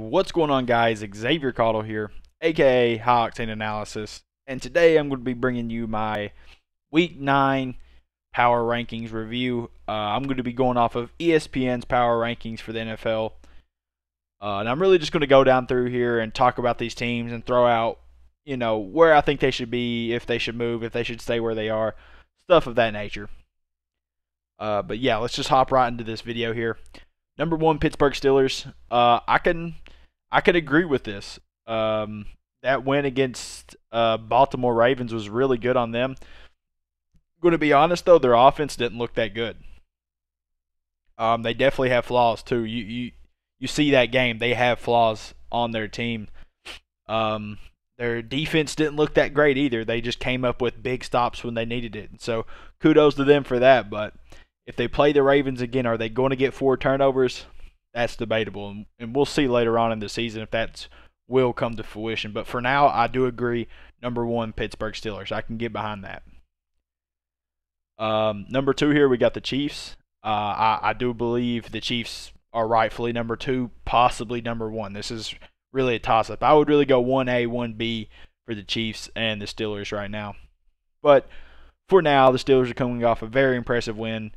What's going on, guys? Xavier Caudle here, aka High Octane Analysis, and today I'm going to be bringing you my Week 9 Power Rankings review. I'm going to be going off of ESPN's Power Rankings for the NFL, and I'm really just going to go down through here and talk about these teams and throw out, where I think they should be, if they should move, if they should stay where they are, stuff of that nature. But yeah, let's just hop right into this video here. Number 1, Pittsburgh Steelers. I can agree with this. That win against Baltimore Ravens was really good on them. Going to be honest though, their offense didn't look that good. They definitely have flaws too. You see that game, they have flaws on their team. Their defense didn't look that great either. They just came up with big stops when they needed it. So kudos to them for that. But if they play the Ravens again, are they going to get 4 turnovers? That's debatable, and we'll see later on in the season if that will come to fruition. But for now, I do agree. Number 1, Pittsburgh Steelers. I can get behind that. Number 2 here, we got the Chiefs. I do believe the Chiefs are rightfully number 2, possibly number 1. This is really a toss-up. I would really go 1A, 1B for the Chiefs and the Steelers right now. But for now, the Steelers are coming off a very impressive win.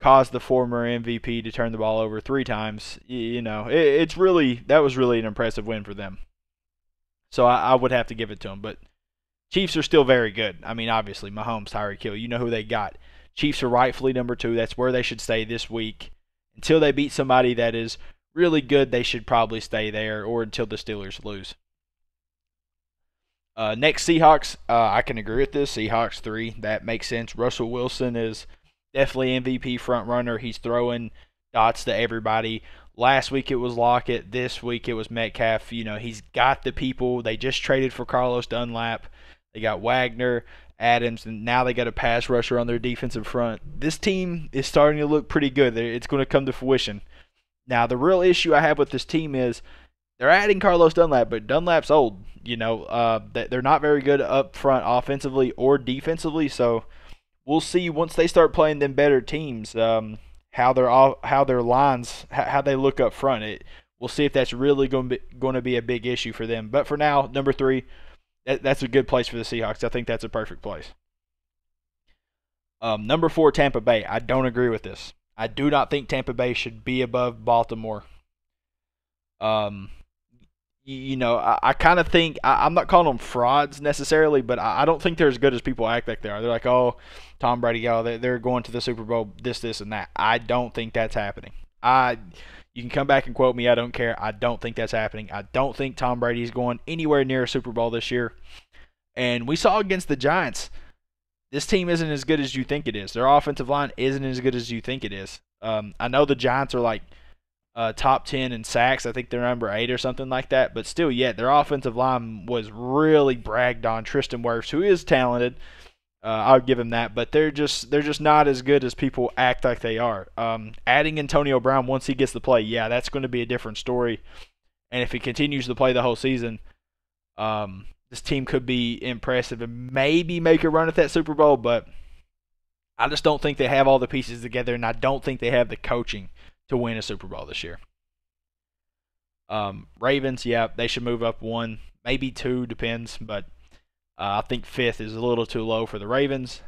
Caused the former MVP to turn the ball over 3 times. That was really an impressive win for them. So I would have to give it to them. But Chiefs are still very good. I mean, obviously, Mahomes, Tyreek Hill, you know who they got. Chiefs are rightfully number 2. That's where they should stay this week. Until they beat somebody that is really good, they should probably stay there, or until the Steelers lose. Next, Seahawks. I can agree with this. Seahawks 3. That makes sense. Russell Wilson is definitely MVP front runner. He's throwing dots to everybody. Last week it was Lockett. This week it was Metcalf. He's got the people. They just traded for Carlos Dunlap. They got Wagner, Adams, and now they got a pass rusher on their defensive front. This team is starting to look pretty good. It's going to come to fruition. Now, the real issue I have with this team is they're adding Carlos Dunlap, but Dunlap's old. They're not very good up front offensively or defensively, so we'll see once they start playing them better teams, how their lines, how they look up front. We'll see if that's really going to be a big issue for them. But for now, number 3, that's a good place for the Seahawks. I think that's a perfect place. Number 4, Tampa Bay. I don't agree with this. I do not think Tampa Bay should be above Baltimore. I kind of think I'm not calling them frauds necessarily, but I don't think they're as good as people act like they are. They're like, oh, Tom Brady, they're going to the Super Bowl, this, and that. I don't think that's happening. You can come back and quote me. I don't care. I don't think that's happening. I don't think Tom Brady's going anywhere near a Super Bowl this year. And we saw against the Giants, this team isn't as good as you think it is. Their offensive line isn't as good as you think it is. I know the Giants are like top 10 in sacks. I think they're number 8 or something like that. But still, their offensive line was really bragged on. Tristan Wirfs, who is talented, I'll give him that. But they're just not as good as people act like they are. Adding Antonio Brown once he gets to play, that's going to be a different story. And if he continues to play the whole season, this team could be impressive and maybe make a run at that Super Bowl. But I just don't think they have all the pieces together, and I don't think they have the coaching to win a Super Bowl this year. Ravens, they should move up 1, maybe 2, depends, but I think 5th is a little too low for the Ravens.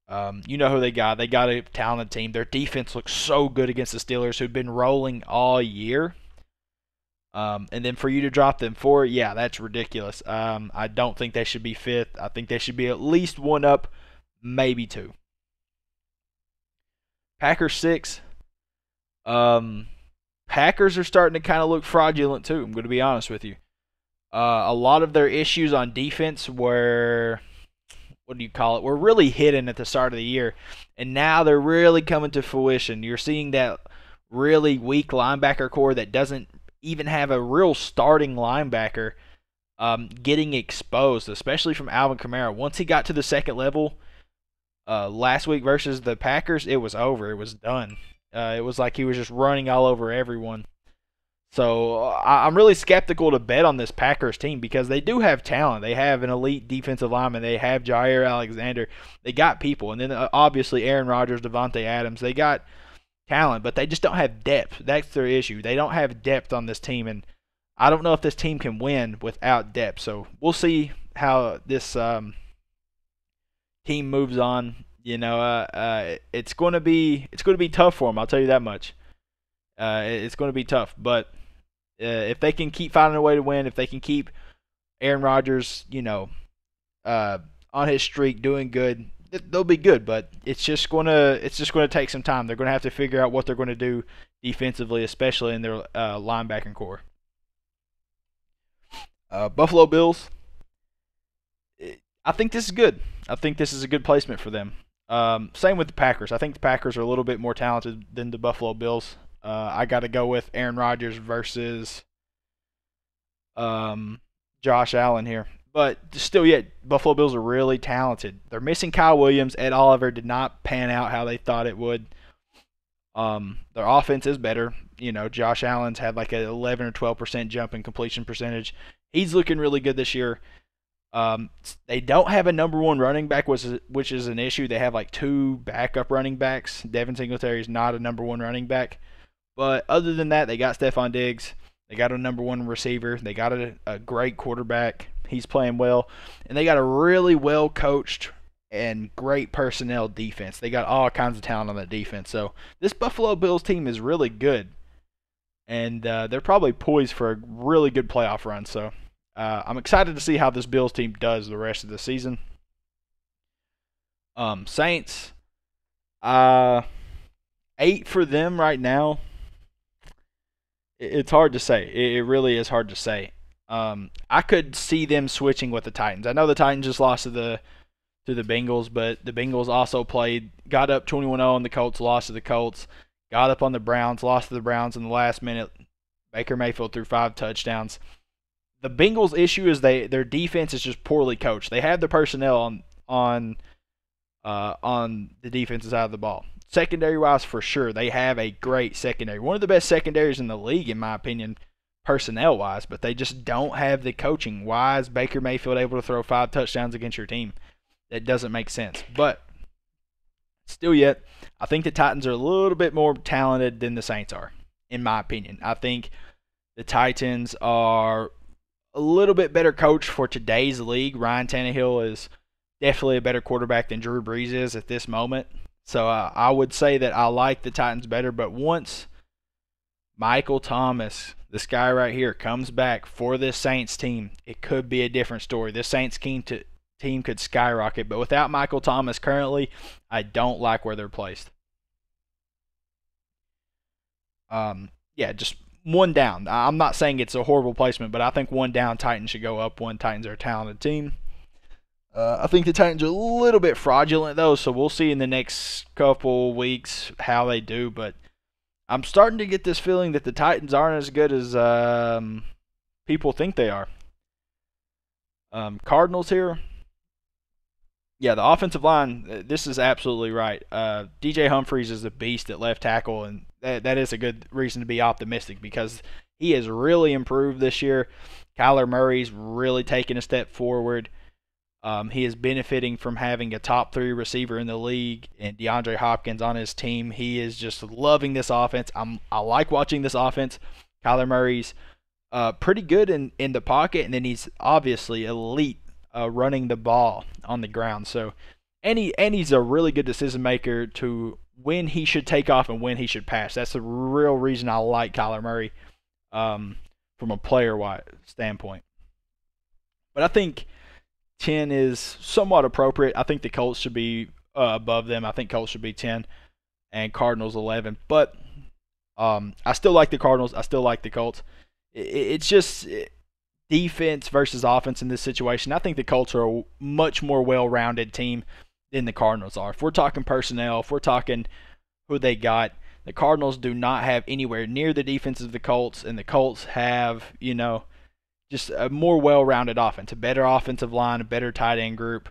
You know who they got. They got a talented team. Their defense looks so good against the Steelers, who've been rolling all year. And then for you to drop them 4, that's ridiculous. I don't think they should be 5th. I think they should be at least 1 up, maybe 2. Packers 6. Packers are starting to kind of look fraudulent too. I'm going to be honest with you. A lot of their issues on defense were, were really hidden at the start of the year, and now they're really coming to fruition. You're seeing that really weak linebacker core that doesn't even have a real starting linebacker getting exposed, especially from Alvin Kamara. Once he got to the second level last week versus the Packers, it was over. It was done. It was like he was just running all over everyone. So I'm really skeptical to bet on this Packers team because they do have talent. They have an elite defensive lineman. They have Jair Alexander. They got people. And then obviously Aaron Rodgers, Devontae Adams. They got talent, but they just don't have depth. That's their issue. They don't have depth on this team, and I don't know if this team can win without depth. So we'll see how this team moves on. It's going to be tough for them. I'll tell you that much. It's going to be tough, but if they can keep finding a way to win, if they can keep Aaron Rodgers, on his streak, doing good, they'll be good. But it's just gonna take some time. They're gonna have to figure out what they're gonna do defensively, especially in their linebacking core. Buffalo Bills. I think this is good. I think this is a good placement for them. Same with the Packers. I think the Packers are a little bit more talented than the Buffalo Bills. I got to go with Aaron Rodgers versus Josh Allen here. But still, Buffalo Bills are really talented. They're missing Kyle Williams. Ed Oliver did not pan out how they thought it would. Their offense is better. Josh Allen's had like an 11 or 12% jump in completion percentage. He's looking really good this year. They don't have a number one running back, which is an issue. They have like two backup running backs. Devin Singletary is not a number one running back. But other than that, they got Stephon Diggs. They got a number one receiver. They got a great quarterback. He's playing well. And they got a really well-coached and great personnel defense. They got all kinds of talent on that defense. So this Buffalo Bills team is really good. And they're probably poised for a really good playoff run. So I'm excited to see how this Bills team does the rest of the season. Saints, 8 for them right now. It's hard to say. It really is hard to say. I could see them switching with the Titans. I know the Titans just lost to the Bengals, but the Bengals also got up 21-0 on the Colts, lost to the Colts, got up on the Browns, lost to the Browns in the last minute. Baker Mayfield threw 5 touchdowns. The Bengals' issue is their defense is just poorly coached. They have the personnel on the defensive side of the ball. Secondary-wise, for sure, they have a great secondary. One of the best secondaries in the league, in my opinion, personnel-wise, but they just don't have the coaching. Why is Baker Mayfield able to throw 5 touchdowns against your team? That doesn't make sense. But still yet, I think the Titans are a little bit more talented than the Saints are, in my opinion. I think the Titans are a little bit better coached for today's league. Ryan Tannehill is definitely a better quarterback than Drew Brees is at this moment. So I would say that I like the Titans better, but once Michael Thomas, this guy right here, comes back for this Saints team, it could be a different story. This Saints team could skyrocket, but without Michael Thomas currently, I don't like where they're placed. Just one down. I'm not saying it's a horrible placement, but I think one down, Titans should go up one. Titans are a talented team. I think the Titans are a little bit fraudulent, though, so we'll see in the next couple weeks how they do. But I'm starting to get this feeling that the Titans aren't as good as people think they are. Cardinals here. Yeah, the offensive line, this is absolutely right. DJ Humphries is a beast at left tackle, and that is a good reason to be optimistic because he has really improved this year. Kyler Murray's really taken a step forward. He is benefiting from having a top 3 receiver in the league and DeAndre Hopkins on his team. He is just loving this offense. I like watching this offense. Kyler Murray's pretty good in the pocket, and then he's obviously elite running the ball on the ground. So, and he's a really good decision maker to when he should take off and when he should pass. That's the real reason I like Kyler Murray from a player-wise standpoint. But I think 10 is somewhat appropriate. I think the Colts should be above them. I think Colts should be 10 and Cardinals 11. But I still like the Cardinals. I still like the Colts. It's just defense versus offense in this situation. I think the Colts are a much more well-rounded team than the Cardinals are. If we're talking personnel, if we're talking who they got, the Cardinals do not have anywhere near the defense of the Colts, and the Colts have, just a more well-rounded offense, a better offensive line, a better tight end group.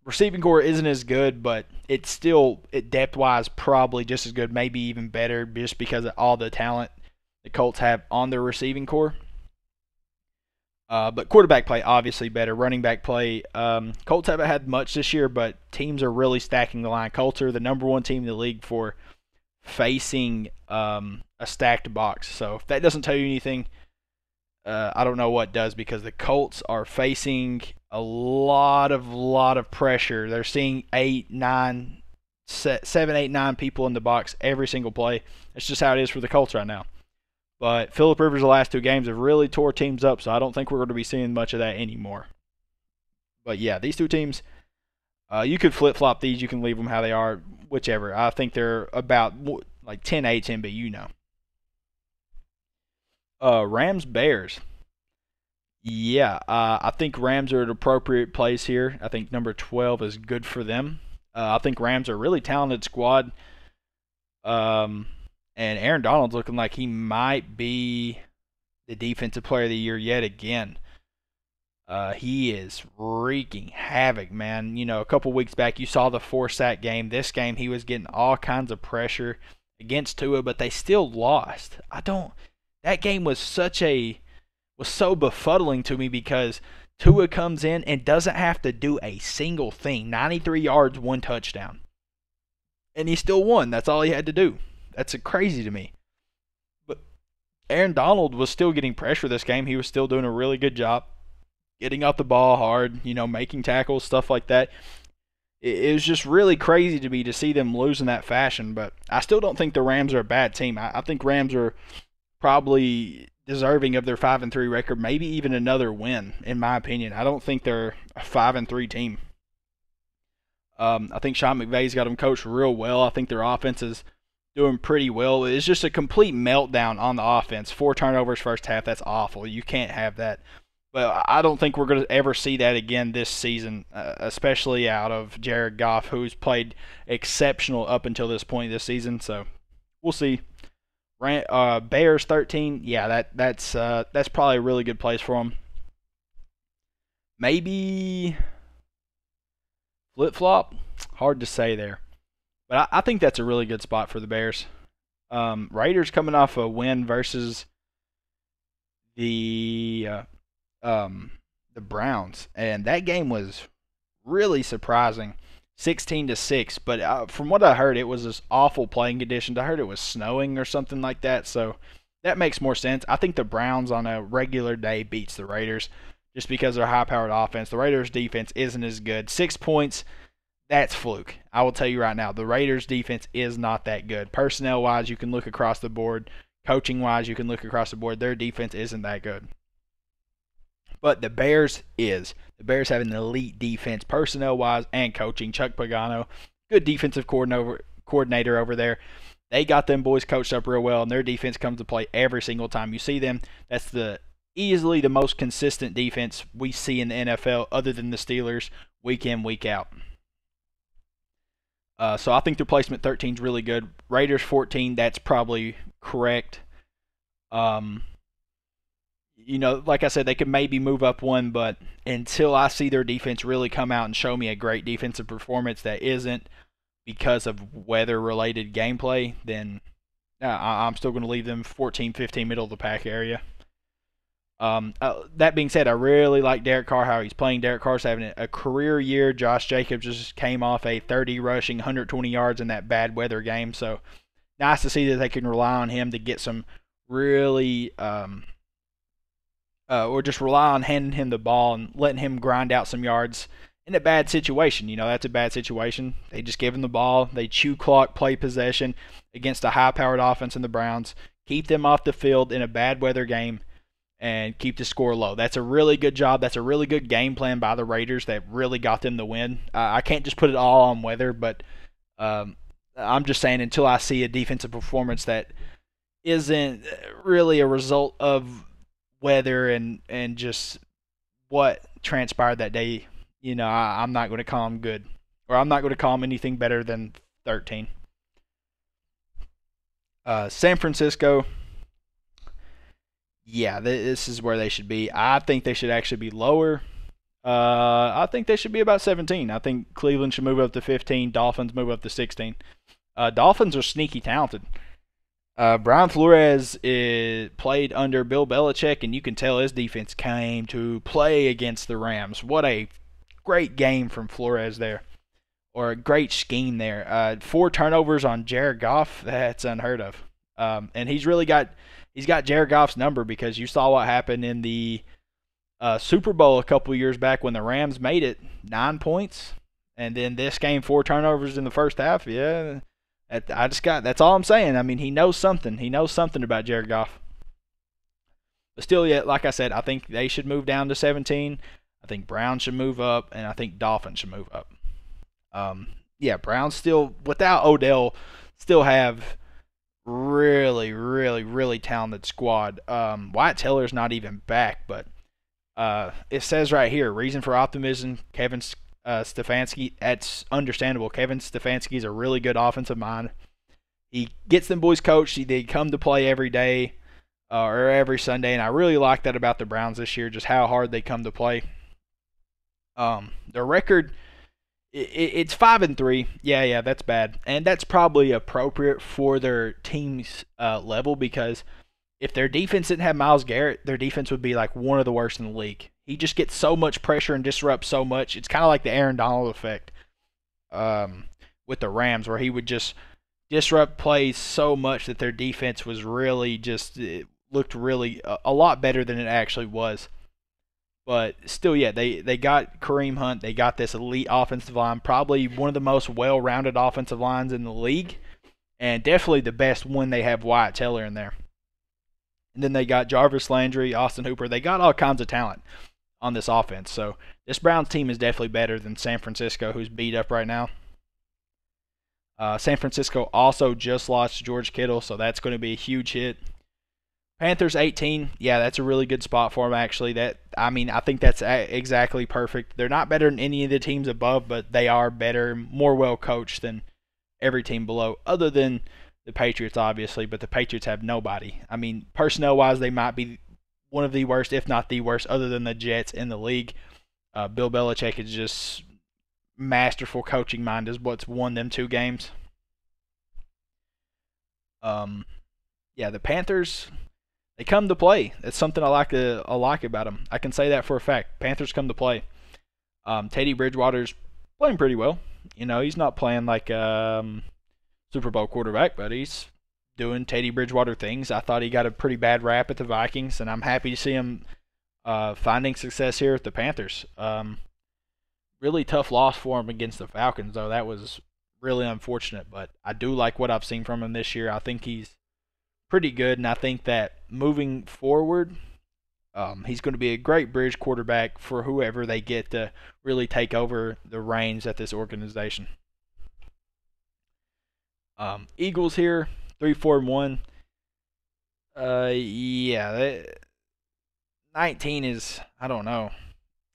Receiving core isn't as good, but it's still, depth-wise, probably just as good, maybe even better, just because of all the talent the Colts have on their receiving core. But quarterback play, obviously better. Running back play, Colts haven't had much this year, but teams are really stacking the line. Colts are the number 1 team in the league for facing a stacked box. So if that doesn't tell you anything, I don't know what does, because the Colts are facing a lot of pressure. They're seeing 7, 8, 9 people in the box every single play. That's just how it is for the Colts right now. But Phillip Rivers, the last 2 games, have really tore teams up, so I don't think we're going to be seeing much of that anymore. But yeah, these 2 teams, you could flip-flop these. You can leave them how they are, whichever. I think they're about like 10-A, 10-B, you know. Rams, Bears. Yeah, I think Rams are at an appropriate place here. I think number 12 is good for them. I think Rams are a really talented squad. And Aaron Donald's looking like he might be the defensive player of the year yet again. He is wreaking havoc, man. You know, a couple weeks back, you saw the 4-sack game. This game, he was getting all kinds of pressure against Tua, but they still lost. That game was so befuddling to me, because Tua comes in and doesn't have to do a single thing. 93 yards, 1 touchdown. And he still won. That's all he had to do. That's crazy to me. But Aaron Donald was still getting pressure this game. He was still doing a really good job getting off the ball hard, you know, making tackles, stuff like that. It was just really crazy to me to see them lose in that fashion. But I still don't think the Rams are a bad team. I think Rams are probably deserving of their 5-3 record, maybe even another win, in my opinion. I don't think they're a 5-3 team. I think Sean McVay's got them coached real well. I think their offense is doing pretty well. It's just a complete meltdown on the offense. 4 turnovers first half. That's awful. You can't have that. But I don't think we're going to ever see that again this season, especially out of Jared Goff, who's played exceptional up until this point this season. So we'll see. Bears 13. Yeah, that's probably a really good place for them. Maybe flip-flop? Hard to say there. But I think that's a really good spot for the Bears. Raiders coming off a win versus the Browns, and that game was really surprising, 16-6. But from what I heard, it was just awful playing conditions. I heard it was snowing or something like that, so that makes more sense. I think the Browns on a regular day beats the Raiders just because they're a high-powered offense. The Raiders' defense isn't as good. 6 points, that's fluke. I will tell you right now, the Raiders' defense is not that good. Personnel-wise, you can look across the board. Coaching-wise, you can look across the board. Their defense isn't that good. But the Bears is. The Bears have an elite defense, personnel-wise and coaching. Chuck Pagano, good defensive coordinator over there. They got them boys coached up real well, and their defense comes to play every single time you see them. That's easily the most consistent defense we see in the NFL, other than the Steelers, week in, week out. So I think their placement 13 is really good. Raiders 14, that's probably correct. You know, like I said, they could maybe move up one, but until I see their defense really come out and show me a great defensive performance that isn't because of weather-related gameplay, then I'm still going to leave them 14, 15, middle of the pack area. That being said, I really like Derek Carr, how he's playing. Derek Carr's having a career year. Josh Jacobs just came off a 30 rushing, 120 yards in that bad weather game, so nice to see that they can rely on him to get some really or just rely on handing him the ball and letting him grind out some yards in a bad situation. You know, that's a bad situation. They just give him the ball. They chew clock, play possession against a high-powered offense in the Browns, keep them off the field in a bad weather game, and keep the score low. That's a really good job. That's a really good game plan by the Raiders that really got them the win. I can't just put it all on weather, but I'm just saying, until I see a defensive performance that isn't really a result of weather and just what transpired that day, you know, I'm not going to call them good, or I'm not going to call them anything better than 13. San Francisco, yeah, this is where they should be. I think they should actually be lower. I think they should be about 17. I think Cleveland should move up to 15. Dolphins move up to 16. Dolphins are sneaky talented. Brian Flores played under Bill Belichick, and you can tell his defense came to play against the Rams. What a great game from Flores there. or a great scheme there. 4 turnovers on Jared Goff, that's unheard of. And he's got Jared Goff's number, because you saw what happened in the Super Bowl a couple years back when the Rams made it, 9 points, and then this game 4 turnovers in the first half. Yeah, that's all I'm saying. I mean, he knows something. He knows something about Jared Goff. But still, yeah, like I said, I think they should move down to 17. I think Browns should move up, and I think Dolphins should move up. Yeah, Browns still, without Odell, still have really, really, really talented squad. Wyatt Teller's not even back, but it says right here, reason for optimism, Kevin Stefanski. That's understandable. Kevin Stefanski is a really good offensive mind. He gets them boys coached. They come to play every day or every Sunday, and I really like that about the Browns this year, just how hard they come to play. Their record, it's 5-3. Yeah, that's bad, and that's probably appropriate for their team's level, because if their defense didn't have Myles Garrett, their defense would be like one of the worst in the league. He just gets so much pressure and disrupts so much. It's kind of like the Aaron Donald effect with the Rams, where he would just disrupt plays so much that their defense was really it looked really a lot better than it actually was. But still, yeah, they got Kareem Hunt. They got this elite offensive line, probably one of the most well-rounded offensive lines in the league, and definitely the best when they have Wyatt Teller in there. And then they got Jarvis Landry, Austin Hooper. They got all kinds of talent on this offense. So this Browns team is definitely better than San Francisco, who's beat up right now. San Francisco also just lost George Kittle, so that's going to be a huge hit. Panthers 18, yeah, that's a really good spot for them, actually. I think that's exactly perfect. They're not better than any of the teams above, but they are better, more well-coached than every team below, other than the Patriots, obviously, but the Patriots have nobody. I mean, personnel-wise, they might be one of the worst, if not the worst, other than the Jets in the league. Bill Belichick is just masterful coaching mind is what's won them 2 games. Yeah, the Panthers, they come to play. That's something I like about them. I can say that for a fact. Panthers come to play. Teddy Bridgewater's playing pretty well. You know, he's not playing like Super Bowl quarterback, but he's doing Teddy Bridgewater things. I thought he got a pretty bad rap at the Vikings, and I'm happy to see him finding success here at the Panthers. Really tough loss for him against the Falcons, though. That was really unfortunate, but I do like what I've seen from him this year. I think he's pretty good, and I think that moving forward, he's going to be a great bridge quarterback for whoever they get to really take over the reins at this organization. Eagles here, 3-4-1. Yeah, 19 is, I don't know.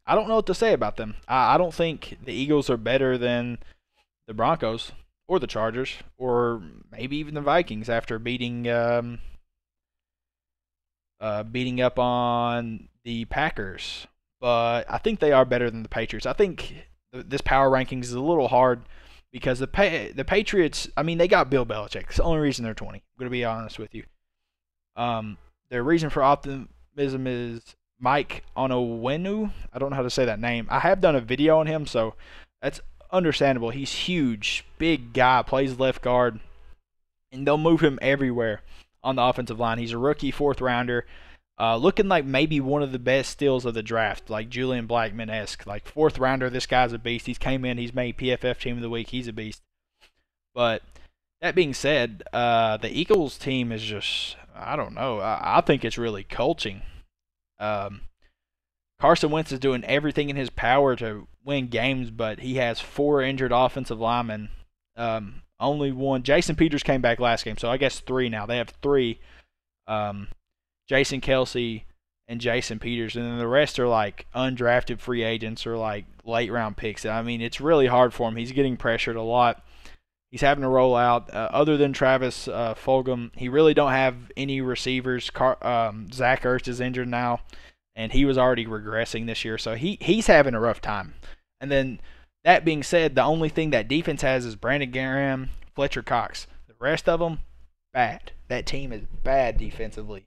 I don't know what to say about them. I don't think the Eagles are better than the Broncos or the Chargers or maybe even the Vikings after beating up on the Packers. But I think they are better than the Patriots. I think this power rankings is a little hard because the Patriots, I mean, they got Bill Belichick. It's the only reason they're 20. I'm going to be honest with you. Their reason for optimism is Mike Onowenu. I don't know how to say that name. I have done a video on him, so that's understandable. He's huge, big guy, plays left guard, and they'll move him everywhere on the offensive line. He's a rookie 4th rounder, looking like maybe one of the best steals of the draft, like Julian Blackmon-esque. Like 4th rounder, this guy's a beast. He's came in, he's made PFF Team of the Week. He's a beast. But that being said, the Eagles team is just, I don't know. I think it's really coaching. Carson Wentz is doing everything in his power to win games, but he has 4 injured offensive linemen. Only one. Jason Peters came back last game, so I guess 3 now. They have 3. Jason Kelsey and Jason Peters, and then the rest are like undrafted free agents or like late round picks. I mean, it's really hard for him. He's getting pressured a lot. He's having to roll out. Other than Travis Fulgham, he really don't have any receivers. Zach Ertz is injured now, and he was already regressing this year, so he's having a rough time. And then that being said, the only thing that defense has is Brandon Graham, Fletcher Cox. The rest of them, bad. That team is bad defensively.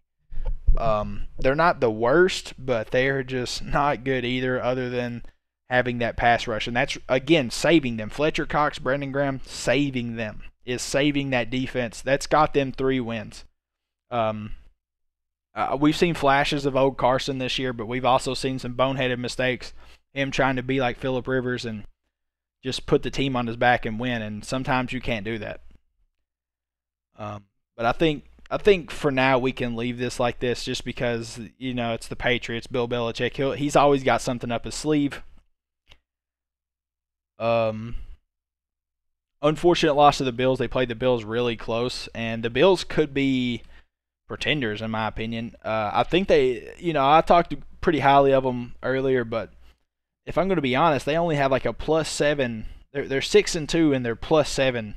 They're not the worst, but they're just not good either, other than having that pass rush, and that's again saving them. Fletcher Cox, Brendan Graham, saving them is saving that defense. That's got them 3 wins. We've seen flashes of old Carson this year, but we've also seen some boneheaded mistakes. Him trying to be like Phillip Rivers and just put the team on his back and win, and sometimes you can't do that. But I think for now we can leave this like this, just because it's the Patriots, Bill Belichick. He's always got something up his sleeve. Unfortunate loss to the Bills. They played the Bills really close, and the Bills could be pretenders in my opinion. I think I talked pretty highly of them earlier, but if I'm going to be honest, they only have like a +7. They're 6-2 and they're +7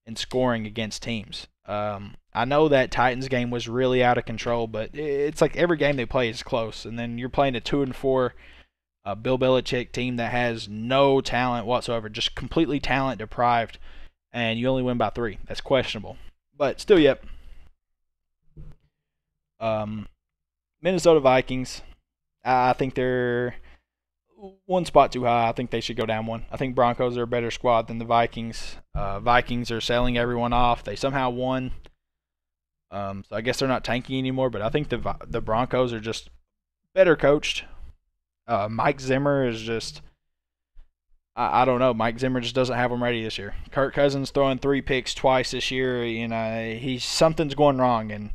in scoring against teams. I know that Titans game was really out of control, but it's like every game they play is close, and then you're playing a 2-4 Bill Belichick team that has no talent whatsoever, just completely talent deprived, and you only win by 3. That's questionable, but still, yep. Minnesota Vikings. I think they're one spot too high. I think they should go down one. I think Broncos are a better squad than the Vikings. Vikings are selling everyone off. They somehow won. So I guess they're not tanking anymore, but I think the Broncos are just better coached. Mike Zimmer is just, I don't know. Mike Zimmer just doesn't have them ready this year. Kirk Cousins throwing 3 picks twice this year. Something's going wrong, and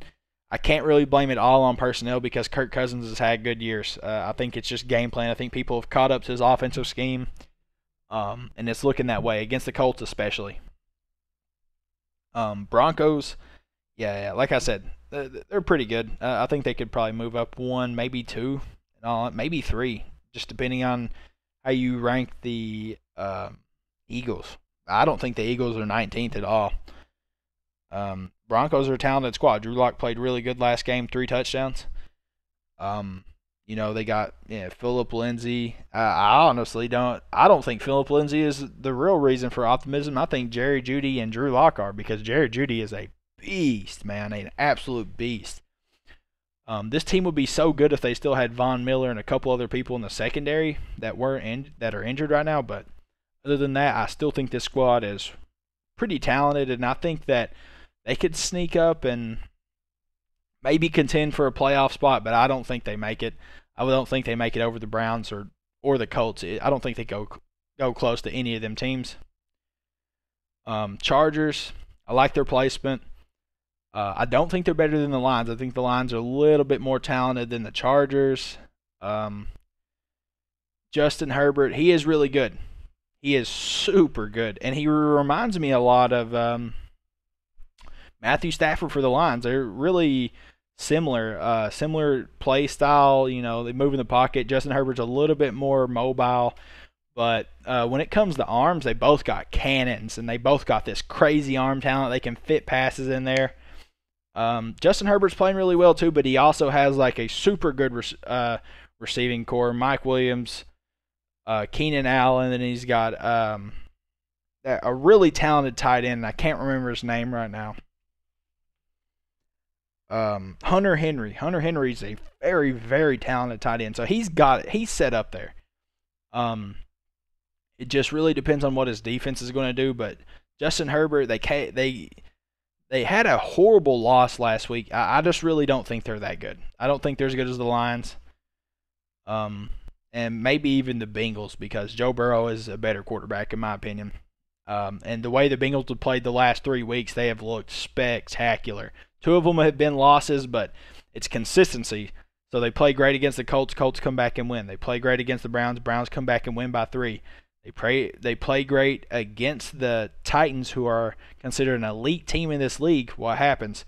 I can't really blame it all on personnel because Kirk Cousins has had good years. I think it's just game plan. I think people have caught up to his offensive scheme, and it's looking that way against the Colts especially. Broncos, yeah, like I said, they're pretty good. I think they could probably move up 1, maybe 2, maybe 3, just depending on how you rank the Eagles. I don't think the Eagles are 19th at all. Broncos are a talented squad. Drew Lock played really good last game, 3 touchdowns. They got Phillip Lindsay. I honestly don't think Phillip Lindsay is the real reason for optimism. I think Jerry Jeudy and Drew Lock are, because Jerry Jeudy is a beast, man, an absolute beast. This team would be so good if they still had Von Miller and a couple other people in the secondary that are injured right now. But other than that, I still think this squad is pretty talented, and I think that they could sneak up and maybe contend for a playoff spot, but I don't think they make it. I don't think they make it over the Browns or the Colts. I don't think they go close to any of them teams. Chargers, I like their placement. I don't think they're better than the Lions. I think the Lions are a little bit more talented than the Chargers. Justin Herbert, he is really good. He is super good, and he reminds me a lot of Matthew Stafford for the Lions. They're really similar play style. They move in the pocket. Justin Herbert's a little bit more mobile, but when it comes to arms, they both got cannons, and they both got this crazy arm talent. They can fit passes in there. Justin Herbert's playing really well too, but he also has like a super good receiving core. Mike Williams, Keenan Allen, and he's got a really talented tight end. I can't remember his name right now. Hunter Henry. Hunter Henry's a very, very talented tight end. So he's got it. He's set up there. It just really depends on what his defense is going to do. But Justin Herbert, they had a horrible loss last week. I just really don't think they're that good. I don't think they're as good as the Lions. And maybe even the Bengals, because Joe Burrow is a better quarterback in my opinion. And the way the Bengals have played the last 3 weeks, they have looked spectacular. 2 of them have been losses, but it's consistency. So they play great against the Colts. Colts come back and win. They play great against the Browns. Browns come back and win by 3. They play great against the Titans, who are considered an elite team in this league. What happens?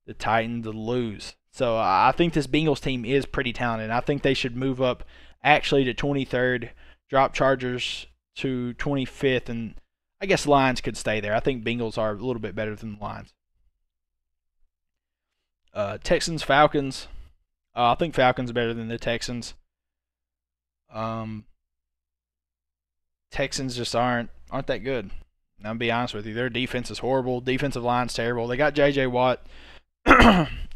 The Titans lose. So I think this Bengals team is pretty talented. I think they should move up actually to 23rd, drop Chargers to 25th, and I guess Lions could stay there. I think Bengals are a little bit better than the Lions. Texans, Falcons. I think Falcons are better than the Texans. Texans just aren't that good. I'll be honest with you. Their defense is horrible. Defensive line's terrible. They got J.J. Watt.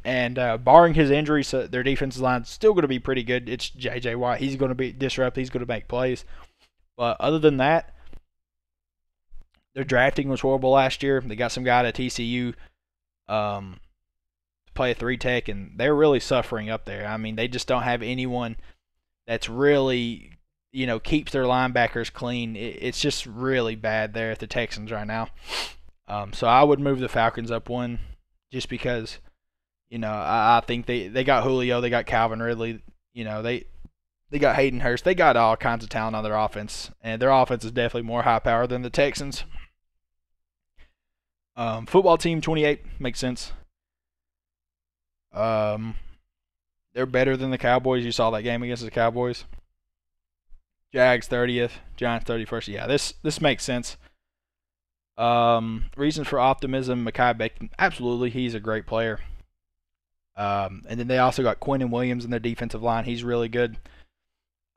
And barring his injuries, their defensive line's still going to be pretty good. It's J.J. Watt. He's going to be disruptive. He's going to make plays. But other than that, their drafting was horrible last year. They got some guy at TCU to play a 3-tech, and they're really suffering up there. I mean, they just don't have anyone that's really, keeps their linebackers clean. It's just really bad there at the Texans right now. So I would move the Falcons up one just because, I think they got Julio, they got Calvin Ridley, they got Hayden Hurst. They got all kinds of talent on their offense, and their offense is definitely more high power than the Texans. Football team 28 makes sense. They're better than the Cowboys. You saw that game against the Cowboys. Jags 30th, Giants 31st. Yeah, this makes sense. Reason for optimism, Mekhi Becton. Absolutely, he's a great player. And then they also got Quinnen Williams in their defensive line. He's really good.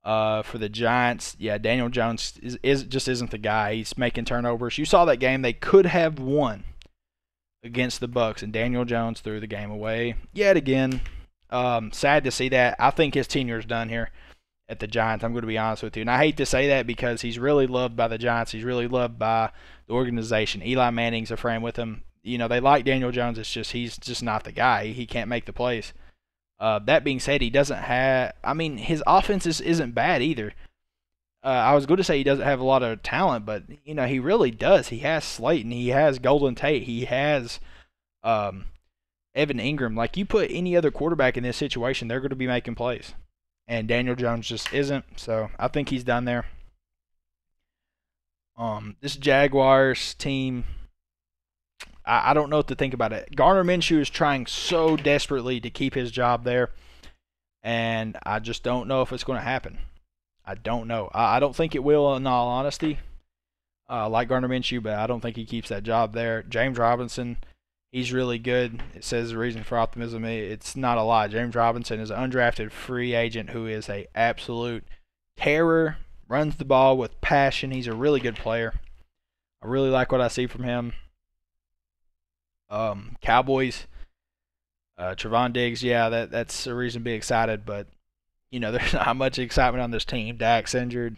For the Giants, yeah, Daniel Jones just isn't the guy. He's making turnovers. You saw that game. They could have won against the Bucs, and Daniel Jones threw the game away yet again. Sad to see that. I think his tenure's done here at the Giants. I'm going to be honest with you. And I hate to say that because he's really loved by the Giants. He's really loved by the organization. Eli Manning's a friend with him. They like Daniel Jones. It's just he's just not the guy. He can't make the plays. That being said, he doesn't have – I mean, his offense isn't bad either. I was going to say he doesn't have a lot of talent, but, he really does. He has Slayton. He has Golden Tate. He has Evan Ingram. Like, you put any other quarterback in this situation, they're going to be making plays. And Daniel Jones just isn't, so I think he's done there. This Jaguars team – I don't know what to think about it. Gardner Minshew is trying so desperately to keep his job there, and I just don't know if it's going to happen. I don't know. I don't think it will, in all honesty. I like Gardner Minshew, but I don't think he keeps that job there. James Robinson, he's really good. It says the reason for optimism. It's not a lie. James Robinson is an undrafted free agent who is an absolute terror, runs the ball with passion. He's a really good player. I really like what I see from him. Cowboys, Trevon Diggs, yeah, that's a reason to be excited, but there's not much excitement on this team. Dak's injured.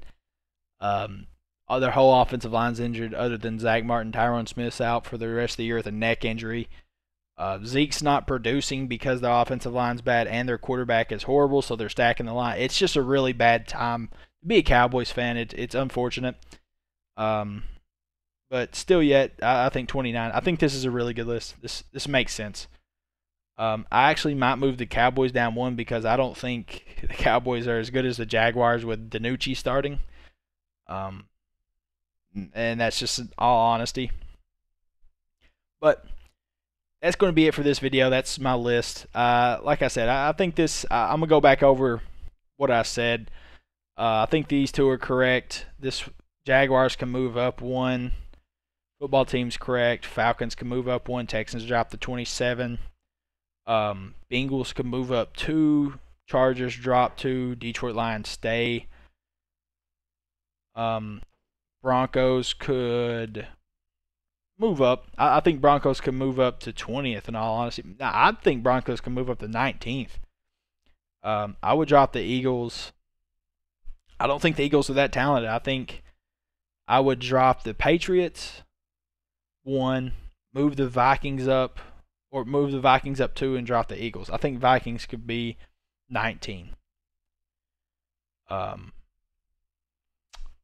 Their whole offensive line's injured other than Zach Martin. Tyron Smith's out for the rest of the year with a neck injury. Zeke's not producing because the offensive line's bad and their quarterback is horrible, so they're stacking the line. It's just a really bad time to be a Cowboys fan. It's unfortunate. But still yet, I think 29. I think this is a really good list. This makes sense. I actually might move the Cowboys down one because I don't think the Cowboys are as good as the Jaguars with DiNucci starting. And that's just in all honesty. But that's going to be it for this video. That's my list. Like I said, I think this. I'm gonna go back over what I said. I think these two are correct. This Jaguars can move up one. Football team's correct. Falcons can move up one. Texans drop to 27. Bengals can move up 2. Chargers drop 2. Detroit Lions stay. Broncos could move up. I think Broncos can move up to 20th in all honesty. I think Broncos can move up to 19th. I would drop the Eagles. I don't think the Eagles are that talented. I think I would drop the Patriots 1, move the Vikings up, or move the Vikings up 2 and drop the Eagles. I think Vikings could be 19.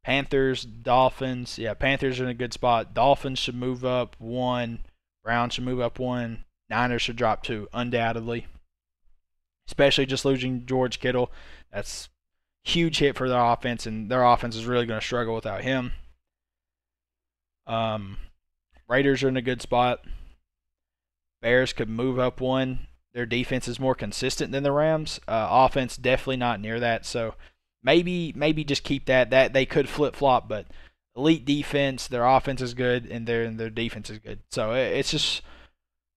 Panthers, Dolphins. Yeah, Panthers are in a good spot. Dolphins should move up 1. Browns should move up 1. Niners should drop 2, undoubtedly. Especially just losing George Kittle. That's a huge hit for their offense, and their offense is really going to struggle without him. Raiders are in a good spot. Bears could move up 1. Their defense is more consistent than the Rams. Offense definitely not near that. So maybe just keep that. That they could flip flop, but elite defense. Their offense is good, and their defense is good. So it's just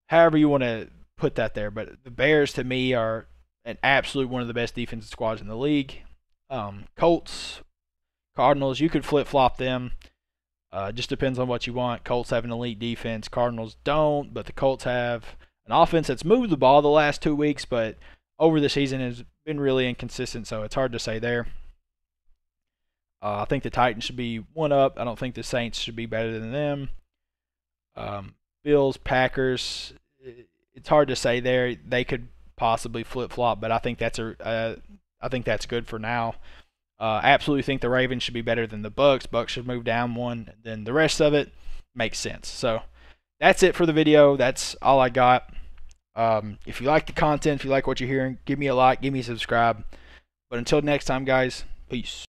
however you want to put that there. But the Bears to me are an absolute one of the best defensive squads in the league. Colts, Cardinals, you could flip flop them. Just depends on what you want. Colts have an elite defense. Cardinals don't, but the Colts have an offense that's moved the ball the last 2 weeks, but over the season has been really inconsistent, so it's hard to say there. I think the Titans should be one up. I don't think the Saints should be better than them. Bills, Packers, it's hard to say there. They could possibly flip-flop, but I think that's good for now. Absolutely think the Ravens should be better than the Bucs. Bucs should move down one. Then the rest of it makes sense. So that's it for the video. That's all I got. If you like the content, if you like what you're hearing, give me a like, give me a subscribe. But until next time, guys, peace.